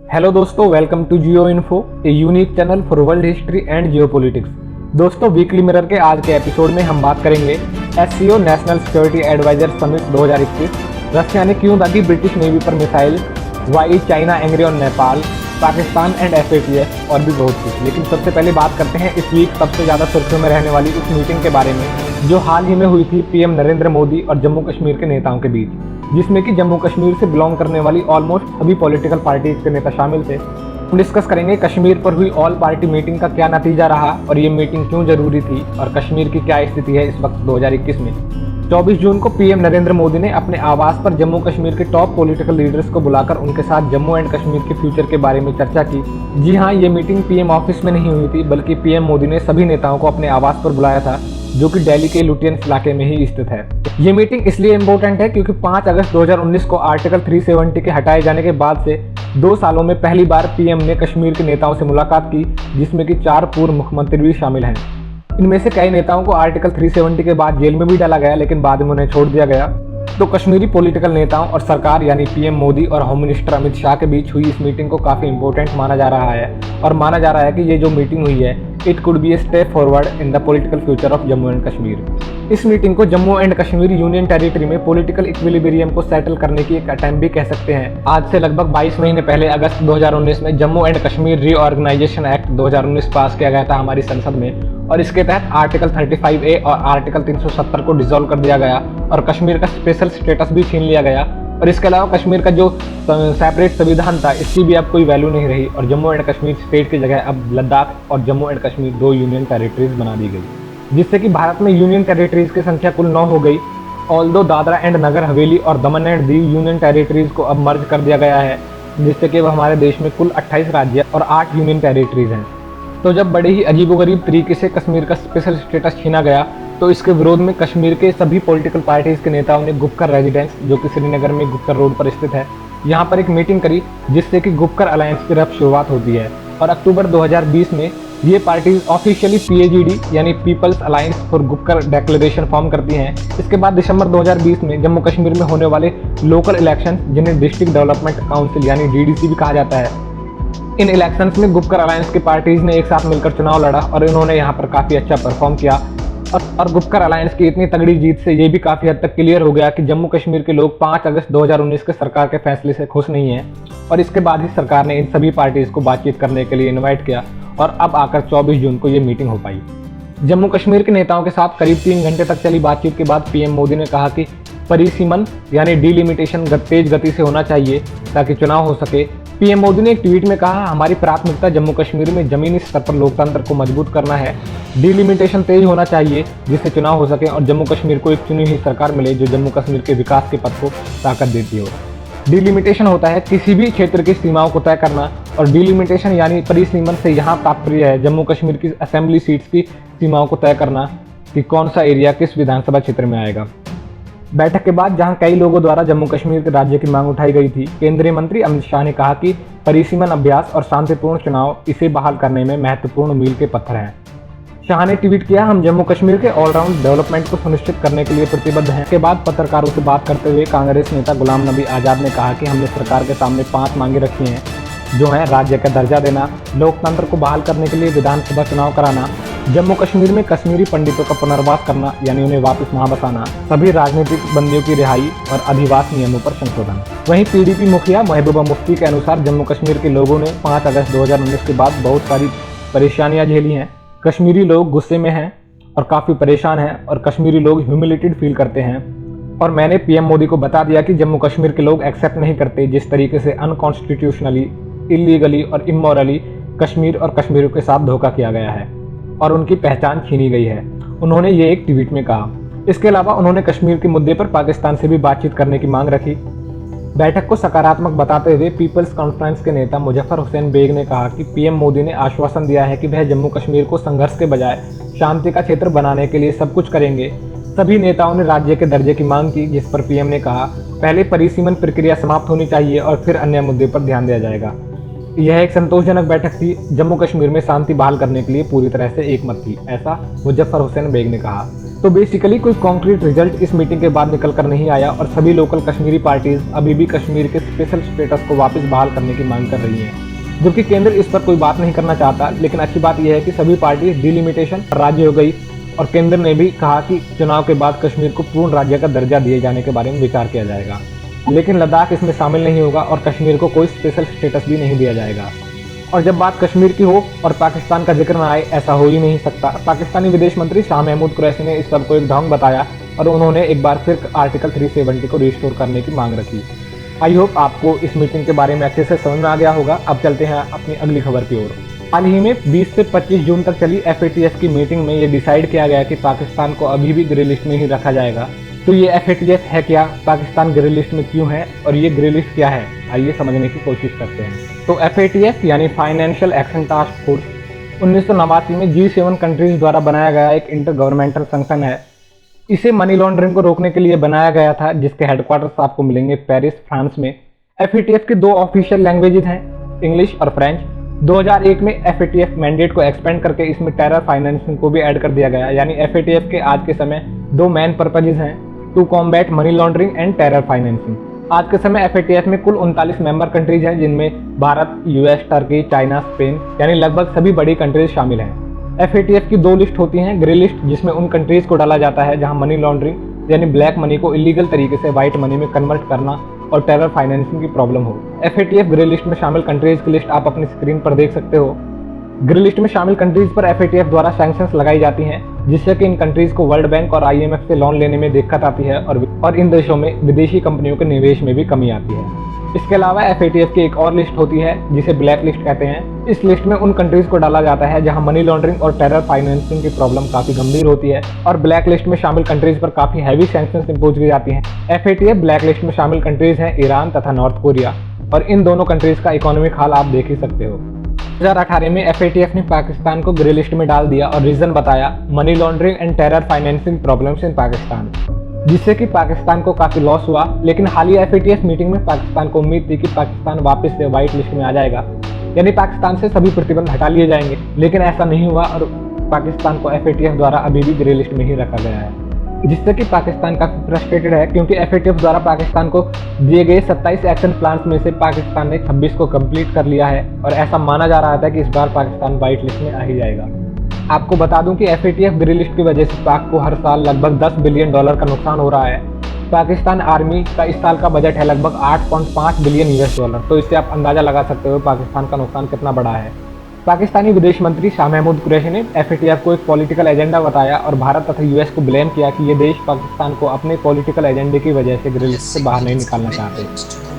Hello दोस्तों, welcome to Geo Info, a unique channel for world history and geopolitics. दोस्तों, weekly mirror के आज के एपिसोड में हम बात करेंगे SCO national security adviser summit 2021, Russia ने क्यों दागी ब्रिटिश नेवी पर missile, why China angry on Nepal, Pakistan and FATF और भी बहुत कुछ। लेकिन सबसे पहले बात करते हैं इस वीक सबसे ज़्यादा सुर्खियों में रहने वाली उस मीटिंग के बारे में जो हाल ही में हुई थी पीएम नरेंद्र मोदी और जम्मू कश्मीर के नेताओं के बीच, जिसमें कि जम्मू कश्मीर से बिलोंग करने वाली ऑलमोस्ट सभी पॉलिटिकल पार्टीज के नेता शामिल थे। हम डिस्कस करेंगे कश्मीर पर हुई ऑल पार्टी मीटिंग का क्या नतीजा रहा और ये मीटिंग क्यों जरूरी थी और कश्मीर की क्या स्थिति है इस वक्त 2021 में। 24 जून को पीएम नरेंद्र मोदी ने अपने आवास पर जम्मू कश्मीर के टॉप पॉलिटिकल लीडर्स को बुलाकर उनके साथ जम्मू एंड कश्मीर के फ्यूचर के बारे में चर्चा की। जी हाँ, ये मीटिंग पीएम ऑफिस में नहीं हुई थी, बल्कि पीएम मोदी ने सभी नेताओं को अपने आवास पर बुलाया था, जो कि दिल्ली के लुटियंस इलाके में ही स्थित है। ये मीटिंग इसलिए इम्पोर्टेंट है क्योंकि 5 अगस्त 2019 को आर्टिकल 370 के हटाए जाने के बाद से 2 सालों में पहली बार पीएम ने कश्मीर के नेताओं से मुलाकात की, जिसमें कि 4 पूर्व मुख्यमंत्री भी शामिल हैं। इनमें से कई नेताओं को आर्टिकल 370 के बाद जेल में भी डाला गया, लेकिन बाद में उन्हें छोड़ दिया गया। तो कश्मीरी पॉलिटिकल नेताओं और सरकार यानी पीएम मोदी और होम मिनिस्टर अमित शाह के बीच हुई इस मीटिंग को काफ़ी इंपॉर्टेंट माना जा रहा है और माना जा रहा है कि ये जो मीटिंग हुई है it could be a step forward in the political future of Jammu and Kashmir. इस मीटिंग को Jammu and Kashmir union territory में पॉलिटिकल इक्विलिब्रियम को सेटल करने की एक अटेम्प्ट भी कह सकते हैं। आज से लगभग 22 महीने पहले अगस्त 2019 में Jammu and Kashmir reorganisation act 2019 pass किया गया था हमारी संसद में, और इसके तहत आर्टिकल 35A और आर्टिकल 370 को डिसॉल्व कर दिया गया और कश्मीर का स्पेशल स्टेटस भी छीन लिया गया। और इसके अलावा कश्मीर का जो सेपरेट संविधान था इसकी भी अब कोई वैल्यू नहीं रही और जम्मू एंड कश्मीर स्टेट की जगह अब लद्दाख और Jammu and Kashmir 2 union territories बना दी गई, जिससे कि भारत में यूनियन टेरिटरीज की संख्या कुल 9 हो गई। ऑल्दो दादरा एंड नगर हवेली और दमन एंड दीव यूनियन टेरिटरीज को अब मर्ज कर दिया गया है, जिससे कि हमारे देश में कुल 28 राज्य और 8 यूनियन टेरिटरीज हैं। तो जब बड़े ही अजीबोगरीब तरीके से कश्मीर का स्पेशल स्टेटस छीना गया तो इसके विरोध में कश्मीर के सभी पॉलिटिकल पार्टीज के नेताओं ने गुपकर रेजिडेंस, जो कि श्रीनगर में गुपकर रोड पर स्थित है, यहाँ पर एक मीटिंग करी, जिससे कि गुपकर अलायंस की रफ शुरुआत होती है। और अक्टूबर 2020 में ये पार्टीज ऑफिशियली पीएजीडी यानी people's alliance for Gupkar declaration form करती हैं। इसके बाद दिसंबर 2020 में जम्मू कश्मीर में होने वाले लोकल इलेक्शन, जिन्हें डिस्ट्रिक्ट डेवलपमेंट काउंसिल यानी डीडीसी भी कहा जाता है, इन इलेक्शंस में गुपकर अलायंस के पार्टीज ने एक साथ मिलकर चुनाव लड़ा और इन्होंने यहाँ पर काफ़ी अच्छा परफॉर्म किया। और गुपकर अलायंस की इतनी तगड़ी जीत से ये भी काफ़ी हद तक क्लियर हो गया कि जम्मू कश्मीर के लोग 5 अगस्त 2019 के सरकार के फैसले से खुश नहीं हैं। और इसके बाद ही सरकार ने इन सभी पार्टीज को बातचीत करने के लिए इन्वाइट किया और अब आकर 24 जून को ये मीटिंग हो पाई। जम्मू कश्मीर के नेताओं के साथ करीब 3 घंटे तक चली बातचीत के बाद पीएम मोदी ने कहा कि परिसीमन यानी डिलिमिटेशन तेज गति से होना चाहिए ताकि चुनाव हो सके। पीएम मोदी ने एक ट्वीट में कहा, हमारी प्राथमिकता जम्मू कश्मीर में जमीनी स्तर पर लोकतंत्र को मजबूत करना है। डिलिमिटेशन तेज होना चाहिए जिससे चुनाव हो सके और जम्मू कश्मीर को एक चुनी हुई सरकार मिले जो जम्मू कश्मीर के विकास के पथ को ताकत देती हो। डिलिमिटेशन होता है किसी भी क्षेत्र की सीमाओं को तय करना और डिलिमिटेशन यानी परिसीमन से यहाँ तात्पर्य है जम्मू कश्मीर की असेंबली सीट्स की सीमाओं को तय करना कि कौन सा एरिया किस विधानसभा क्षेत्र में आएगा। बैठक के बाद जहां कई लोगों द्वारा जम्मू कश्मीर के राज्य की मांग उठाई गई थी, केंद्रीय मंत्री अमित शाह ने कहा कि परिसीमन अभ्यास और शांतिपूर्ण चुनाव इसे बहाल करने में महत्वपूर्ण मील के पत्थर हैं। शाह ने ट्वीट किया, हम जम्मू कश्मीर के ऑलराउंड डेवलपमेंट को सुनिश्चित करने के लिए प्रतिबद्ध हैं। के बाद पत्रकारों से बात करते हुए कांग्रेस नेता गुलाम नबी आज़ाद ने कहा कि हमने सरकार के सामने 5 मांगे रखी हैं, जो हैं राज्य का दर्जा देना, लोकतंत्र को बहाल करने के लिए विधानसभा चुनाव कराना, जम्मू कश्मीर में कश्मीरी पंडितों का पुनर्वास करना यानी उन्हें वापस वहां बसाना, सभी राजनीतिक बंदियों की रिहाई और अधिवास नियमों पर संशोधन। वहीं पीडीपी मुखिया महबूबा मुफ्ती के अनुसार जम्मू कश्मीर के लोगों ने 5 अगस्त 2019 के बाद बहुत सारी परेशानियां झेली हैं। कश्मीरी लोग गुस्से में हैं और काफ़ी परेशान हैं और कश्मीरी लोग ह्यूमिलेटेड फील करते हैं। और मैंने पीएम मोदी को बता दिया कि जम्मू कश्मीर के लोग एक्सेप्ट नहीं करते जिस तरीके से अनकॉन्स्टिट्यूशनली, इलीगली और इमोरली कश्मीर और कश्मीरियों के साथ धोखा किया गया है और उनकी पहचान छीनी गई है, उन्होंने ये एक ट्वीट में कहा। इसके अलावा उन्होंने कश्मीर के मुद्दे पर पाकिस्तान से भी बातचीत करने की मांग रखी। बैठक को सकारात्मक बताते हुए पीपल्स कॉन्फ्रेंस के नेता मुजफ्फर हुसैन बेग ने कहा कि पीएम मोदी ने आश्वासन दिया है कि वह जम्मू कश्मीर को संघर्ष के बजाय शांति का क्षेत्र बनाने के लिए सब कुछ करेंगे। सभी नेताओं ने राज्य के दर्जे की मांग की, जिस पर पीएम ने कहा, पहले परिसीमन प्रक्रिया समाप्त होनी चाहिए और फिर अन्य मुद्दे पर ध्यान दिया जाएगा। यह एक संतोषजनक बैठक थी, जम्मू कश्मीर में शांति बहाल करने के लिए पूरी तरह से एकमत थी, ऐसा मुजफ्फर हुसैन बेग ने कहा। तो बेसिकली कोई कॉन्क्रीट रिजल्ट इस मीटिंग के बाद निकल कर नहीं आया और सभी लोकल कश्मीरी पार्टीज अभी भी कश्मीर के स्पेशल स्टेटस को वापस बहाल करने की मांग कर रही हैं, जबकि केंद्र इस पर कोई बात नहीं करना चाहता। लेकिन अच्छी बात यह है कि सभी पार्टी डिलिमिटेशन राज्य हो गई और केंद्र ने भी कहा कि चुनाव के बाद कश्मीर को पूर्ण राज्य का दर्जा दिए जाने के बारे में विचार किया जाएगा, लेकिन लद्दाख इसमें शामिल नहीं होगा और कश्मीर को कोई स्पेशल स्टेटस भी नहीं दिया जाएगा। और जब बात कश्मीर की हो और पाकिस्तान का जिक्र न आए, ऐसा हो ही नहीं सकता। पाकिस्तानी विदेश मंत्री शाह महमूद कुरैशी ने इस सब को एक ढोंग बताया और उन्होंने एक बार फिर आर्टिकल 370 को रिस्टोर करने की मांग रखी। आई होप आपको इस मीटिंग के बारे में अच्छे से समझ में आ गया होगा। अब चलते हैं अपनी अगली खबर की ओर। हाल ही में 20 से 25 जून तक चली FATF की मीटिंग में ये डिसाइड किया गया कि पाकिस्तान को अभी भी ग्रे लिस्ट में ही रखा जाएगा। तो ये FATF है क्या, पाकिस्तान ग्रे लिस्ट में क्यों है और ये ग्रे लिस्ट क्या है, आइए समझने की कोशिश करते हैं। तो FATF यानी फाइनेंशियल एक्शन टास्क फोर्स 1989 में G7 कंट्रीज द्वारा बनाया गया एक इंटर गवर्नमेंटल संगठन है। इसे मनी लॉन्ड्रिंग को रोकने के लिए बनाया गया था, जिसके हेडक्वार्टर्स आपको मिलेंगे पेरिस, फ्रांस में। FATF के 2 ऑफिशियल लैंग्वेजेस हैं, इंग्लिश और फ्रेंच। 2001 में FATF मैंडेट को एक्सपेंड करके इसमें टेरर फाइनेंसिंग को भी ऐड कर दिया गया। यानी FATF के आज के समय 2 मेन पर्पजेज हैं, to combat money laundering and terror financing. आज के समय FATF में कुल 39 मेंबर कंट्रीज हैं, जिनमें Bharat, US, Turkey, China, Spain यानी लगभग सभी बड़ी कंट्रीज शामिल हैं। FATF की 2 लिस्ट होती हैं, ग्रे लिस्ट जिसमें उन कंट्रीज को डाला जाता है जहां मनी लॉन्ड्रिंग यानी ब्लैक मनी को इलीगल तरीके से व्हाइट मनी में कन्वर्ट करना और टेरर फाइनेंसिंग की प्रॉब्लम हो। FATF ग्रे लिस्ट में शामिल कंट्रीज की लिस्ट आप अपनी स्क्रीन पर देख सकते हो। ग्रे लिस्ट में शामिल कंट्रीज पर FATF द्वारा सैंक्शंस लगाई जाती हैं, जिससे कि इन कंट्रीज को वर्ल्ड बैंक और IMF से लोन लेने में दिक्कत आती है और इन देशों में विदेशी कंपनियों के निवेश में भी कमी आती है। इसके अलावा FATF की एक और लिस्ट होती है जिसे ब्लैक लिस्ट कहते हैं। इस लिस्ट में उन कंट्रीज को डाला जाता है जहां मनी लॉन्ड्रिंग और टेरर फाइनेंसिंग की प्रॉब्लम काफी गंभीर होती है और ब्लैक लिस्ट में शामिल कंट्रीज पर काफी हैवी सैंक्शंस इंपोज की जाती हैं। FATF ब्लैक लिस्ट में शामिल कंट्रीज हैं ईरान तथा नॉर्थ कोरिया और इन दोनों कंट्रीज का इकोनॉमिक हाल आप देख ही सकते हो। 2018 में FATF ने पाकिस्तान को ग्रे लिस्ट में डाल दिया और रीजन बताया money laundering and terror financing problems in Pakistan, जिससे कि पाकिस्तान को काफी लॉस हुआ। लेकिन हालिया FATF मीटिंग में पाकिस्तान को उम्मीद थी कि पाकिस्तान वापस से व्हाइट लिस्ट में आ जाएगा, यानी पाकिस्तान से सभी प्रतिबंध हटा लिए जाएंगे, लेकिन ऐसा नहीं हुआ और पाकिस्तान को FATF द्वारा अभी भी ग्रे लिस्ट में ही रखा गया है, जिससे कि पाकिस्तान काफी फ्रस्ट्रेटेड है क्योंकि FATF द्वारा पाकिस्तान को दिए गए 27 एक्शन प्लान में से पाकिस्तान ने 26 को कंप्लीट कर लिया है और ऐसा माना जा रहा था कि इस बार पाकिस्तान व्हाइट लिस्ट में आ ही जाएगा। आपको बता दूं कि FATF ग्रे लिस्ट की वजह से पाक को हर साल लगभग $10 बिलियन का नुकसान हो रहा है। पाकिस्तान आर्मी का इस साल का बजट है लगभग $8.5 बिलियन, तो इससे आप अंदाजा लगा सकते हो पाकिस्तान का नुकसान कितना बड़ा है। पाकिस्तानी विदेश मंत्री शाह महमूद कुरैशी ने FATF को एक पॉलिटिकल एजेंडा बताया और भारत तथा US को ब्लेम किया कि ये देश पाकिस्तान को अपने पॉलिटिकल एजेंडे की वजह से ग्रे लिस्ट से बाहर नहीं निकालना चाहते।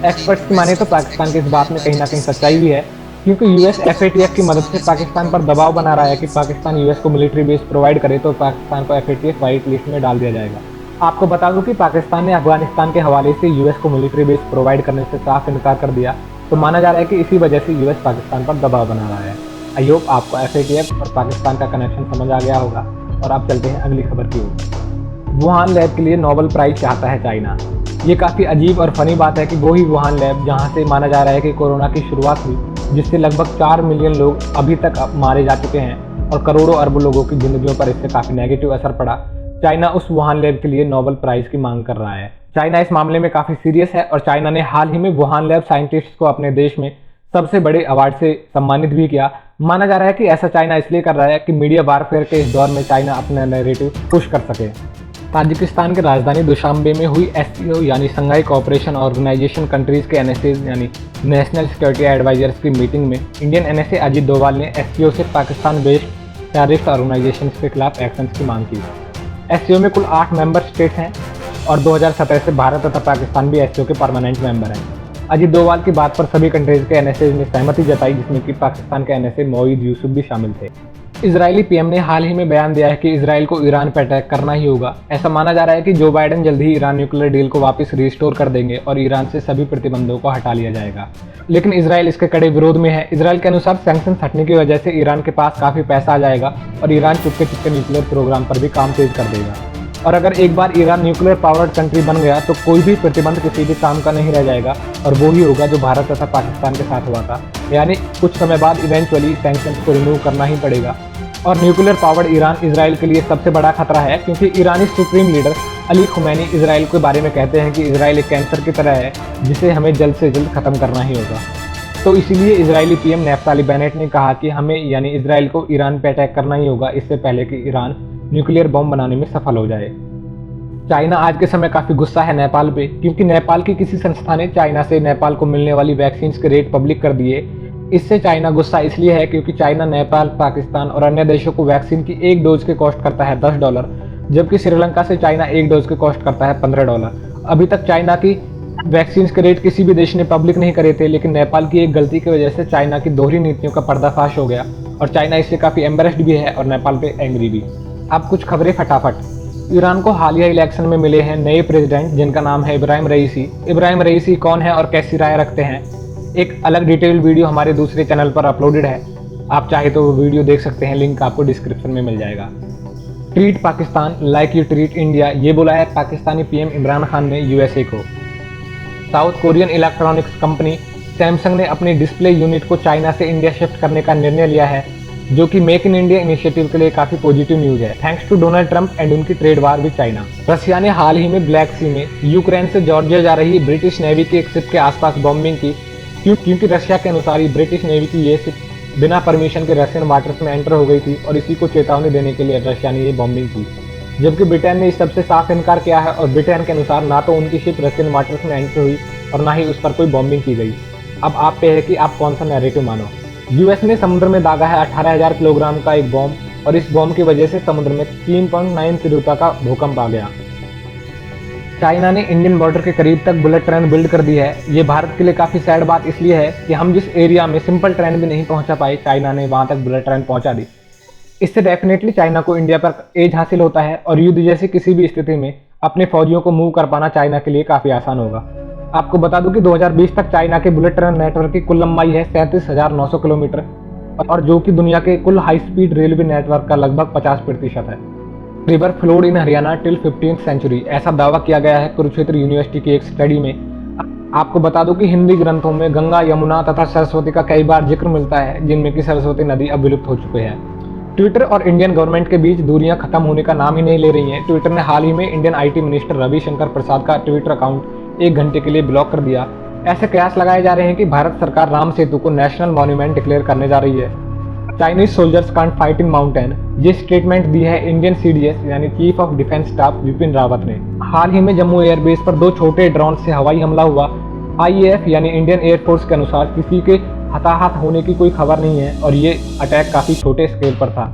एक्सपर्ट्स की माने तो पाकिस्तान की इस बात में कहीं ना कहीं सच्चाई भी है, क्योंकि US FATF की मदद से पाकिस्तान पर दबाव बना रहा है कि पाकिस्तान US को मिलिट्री बेस प्रोवाइड करे तो पाकिस्तान को FATF व्हाइट लिस्ट में डाल दिया जाएगा। आपको बता दूं कि पाकिस्तान ने अफगानिस्तान के हवाले से US को मिलिट्री बेस प्रोवाइड करने से साफ इनकार कर दिया, तो माना जा रहा है कि इसी वजह से US पाकिस्तान पर दबाव बना रहा है। आई होप आपको FATF और पाकिस्तान का कनेक्शन समझ आ गया होगा और आप चलते हैं अगली खबर की ओर। वुहान लैब के लिए नोबेल प्राइज चाहता है चाइना। ये काफ़ी अजीब और फनी बात है कि वो ही वुहान लैब जहाँ से माना जा रहा है कि कोरोना की शुरुआत हुई, जिससे लगभग 4 मिलियन लोग अभी तक मारे जा चुके हैं और करोड़ों अरबों लोगों की जिंदगियों पर इससे काफ़ी नेगेटिव असर पड़ा, चाइना उस वुहान लैब के लिए नोबेल प्राइज की मांग कर रहा है। चाइना इस मामले में काफ़ी सीरियस है और चाइना ने हाल ही में वुहान लैब साइंटिस्ट को अपने देश में सबसे बड़े अवार्ड से सम्मानित भी किया। माना जा रहा है कि ऐसा चाइना इसलिए कर रहा है कि मीडिया वारफेयर के इस दौर में चाइना अपना नैरेटिव पुश कर सके। ताजिकिस्तान की राजधानी दुशांबे में हुई SCO यानी संघाई कोऑपरेशन ऑर्गेनाइजेशन कंट्रीज के NSAs यानी नेशनल सिक्योरिटी एडवाइजर्स की मीटिंग में इंडियन NSA अजीत डोभाल ने SCO से पाकिस्तान बेस्ड टेररिस्ट ऑर्गेनाइजेशन के खिलाफ एक्शन की मांग की। SCO में कुल 8 मेंबर स्टेट्स हैं और 2017 से भारत तथा पाकिस्तान भी SCO के परमानेंट मेंबर हैं। अजीत डोभाल की बात पर सभी कंट्रीज के NSAs ने सहमति जताई, जिसमें कि पाकिस्तान के NSA मोईद यूसुफ भी शामिल थे। इजरायली PM ने हाल ही में बयान दिया है कि इजराइल को ईरान पर अटैक करना ही होगा। ऐसा माना जा रहा है कि जो बाइडेन जल्द ही ईरान न्यूक्लियर डील को वापस रिस्टोर कर देंगे और ईरान से सभी प्रतिबंधों को हटा लिया जाएगा, लेकिन इजराइल इसके कड़े विरोध में है। इजराइल के अनुसार सैंक्शन हटने की वजह से ईरान के पास काफी पैसा आ जाएगा और Iran Chupke Chupke nuclear programme पर भी काम तेज कर देगा। और अगर एक बार ईरान न्यूक्लियर पावर्ड कंट्री बन गया तो कोई भी प्रतिबंध किसी भी काम का नहीं रह जाएगा और वो ही होगा जो भारत तथा पाकिस्तान के साथ हुआ था, यानी कुछ समय बाद इवेंचुअली सैंक्शंस को रिमूव करना ही पड़ेगा। और न्यूक्लियर पावर्ड ईरान इसराइल के लिए सबसे बड़ा खतरा है, क्योंकि ईरानी supreme leader Ali Khamenei Israel के बारे में कहते हैं कि इसराइल एक कैंसर की तरह है जिसे हमें जल्द से जल्द खत्म करना ही होगा। तो इसीलिए इजरायली पीएम नेफ्ताली बेनेट ने कहा कि हमें यानी इसराइल को ईरान पे अटैक करना ही होगा, इससे पहले कि ईरान न्यूक्लियर बम बनाने में सफल हो जाए। चाइना आज के समय काफ़ी गुस्सा है नेपाल पे, क्योंकि नेपाल की किसी संस्था ने चाइना से नेपाल को मिलने वाली वैक्सीन के रेट पब्लिक कर दिए। इससे चाइना गुस्सा इसलिए है क्योंकि चाइना नेपाल, पाकिस्तान और अन्य देशों को वैक्सीन की एक डोज के कॉस्ट करता है $10, जबकि श्रीलंका से चाइना एक डोज के कॉस्ट करता है $15। अभी तक चाइना की वैक्सीन के रेट किसी भी देश ने पब्लिक नहीं करे थे, लेकिन नेपाल की एक गलती की वजह से चाइना की दोहरी नीतियों का पर्दाफाश हो गया और चाइना इससे काफ़ी एम्बेरस्ड भी है और नेपाल पे एंग्री भी। अब कुछ खबरें फटाफट। ईरान को हालिया इलेक्शन में मिले हैं नए प्रेसिडेंट, जिनका नाम है इब्राहिम रईसी। इब्राहिम रईसी कौन है और कैसी राय रखते हैं, एक अलग डिटेल वीडियो हमारे दूसरे चैनल पर अपलोडेड है, आप चाहे तो वो वीडियो देख सकते हैं, लिंक आपको डिस्क्रिप्शन में मिल जाएगा। Treat Pakistan like you treat India, ये बोला है पाकिस्तानी पीएम इमरान खान ने यूएसए को। South Korean electronics company Samsung ने अपनी डिस्प्ले यूनिट को चाइना से इंडिया शिफ्ट करने का निर्णय लिया है, जो कि मेक इन इंडिया इनिशिएटिव के लिए काफी पॉजिटिव न्यूज है, thanks to Donald Trump and उनकी trade war with China. Russia ने हाल ही में ब्लैक सी में यूक्रेन से जॉर्जिया जा रही ब्रिटिश नेवी की एक शिप के आसपास बॉम्बिंग की, क्योंकि रशिया के अनुसार ही ब्रिटिश नेवी की ये शिप बिना परमिशन के रशियन वाटर्स में एंटर हो गई थी और इसी को चेतावनी देने के लिए रशिया ने ये बॉम्बिंग की, जबकि ब्रिटेन ने इस सबसे साफ इनकार किया है और ब्रिटेन के अनुसार ना तो उनकी शिप रशियन वाटर्स में एंटर हुई और ना ही उस पर कोई बॉम्बिंग की गई। अब आप पे है कि आप कौन सा नैरेटिव मानो। यूएस ने समुद्र में दागा है 18,000 किलोग्राम का एक बॉम्ब और इस बॉम्ब की वजह से समुद्र में 3.9 तीव्रता का भूकंप आ गया। चाइना ने इंडियन बॉर्डर के करीब तक बुलेट ट्रेन बिल्ड कर दी है। ये भारत के लिए काफ़ी सैड बात इसलिए है कि हम जिस एरिया में सिंपल ट्रेन भी नहीं पहुंचा पाए, चाइना ने वहां तक बुलेट ट्रेन पहुंचा दी। इससे डेफिनेटली चाइना को इंडिया पर एज हासिल होता है और युद्ध जैसी किसी भी स्थिति में अपने फौजियों को मूव कर पाना चाइना के लिए काफ़ी आसान होगा। आपको बता दूं कि 2020 तक चाइना के बुलेट ट्रेन नेटवर्क की कुल लंबाई है 37,900 किलोमीटर और जो कि दुनिया के कुल हाई स्पीड रेलवे नेटवर्क का लगभग 50% है। रिवर फ्लोड इन हरियाणा टिल 15th सेंचुरी, ऐसा दावा किया गया है कुरुक्षेत्र यूनिवर्सिटी की एक स्टडी में। आपको बता दूं कि हिंदी ग्रंथों में गंगा, यमुना तथा सरस्वती का कई बार जिक्र मिलता है, जिनमें कि सरस्वती नदी अब विलुप्त हो चुके हैं। ट्विटर और इंडियन गवर्नमेंट के बीच दूरियां खत्म होने का नाम ही नहीं ले रही हैं। ट्विटर ने हाल ही में इंडियन आईटी मिनिस्टर रविशंकर प्रसाद का ट्विटर अकाउंट 1 घंटे के लिए ब्लॉक कर दिया। ऐसे कयास लगाए जा रहे हैं कि भारत सरकार राम सेतु को नेशनल मॉन्यूमेंट डिक्लेयर करने जा रही है। Chinese soldiers can't fight in mountain, ये स्टेटमेंट दी है इंडियन सीडीएस यानी chief of defence staff Vipin Rawat ने। हाल ही में जम्मू एयरबेस पर 2 छोटे ड्रोन से हवाई हमला हुआ। आईएएफ यानी इंडियन एयरफोर्स के अनुसार किसी के हताहत होने की कोई खबर नहीं है और ये अटैक काफी छोटे स्केल पर था।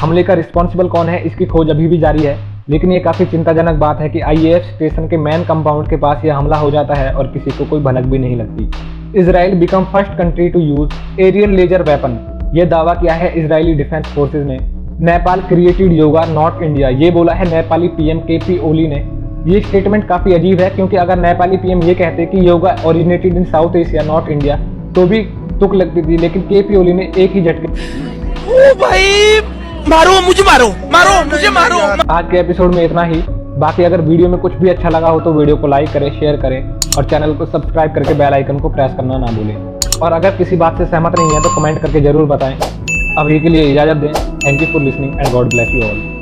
हमले का रिस्पॉन्सिबल कौन है, इसकी खोज अभी भी जारी है, लेकिन ये काफी चिंताजनक बात है कि आईएएफ स्टेशन के मेन कंपाउंड के पास यह हमला हो जाता है और किसी को कोई भनक भी नहीं लगती। Israel become first country to use aerial laser weapon, यह दावा किया है इजरायली डिफेंस फोर्सेज ने। Nepal created yoga not India, ये बोला है नेपाली पीएम केपी ओली ने। ये स्टेटमेंट काफी अजीब है, क्योंकि अगर नेपाली पीएम ये कहते कि yoga originated in south Asia not India तो भी तुक लगती थी, लेकिन केपी ओली ने एक ही झटके ओ भाई मारो मुझे, मारो मुझे मारो। आज के एपिसोड में इतना ही। बाकी अगर वीडियो में कुछ भी अच्छा लगा हो तो वीडियो को लाइक करें, शेयर करें और चैनल को सब्सक्राइब करके बेल आइकन को प्रेस करना ना भूलें। और अगर किसी बात से सहमत नहीं है तो कमेंट करके जरूर बताएं। अभी के लिए इजाजत दें। Thank you for listening and God bless you all.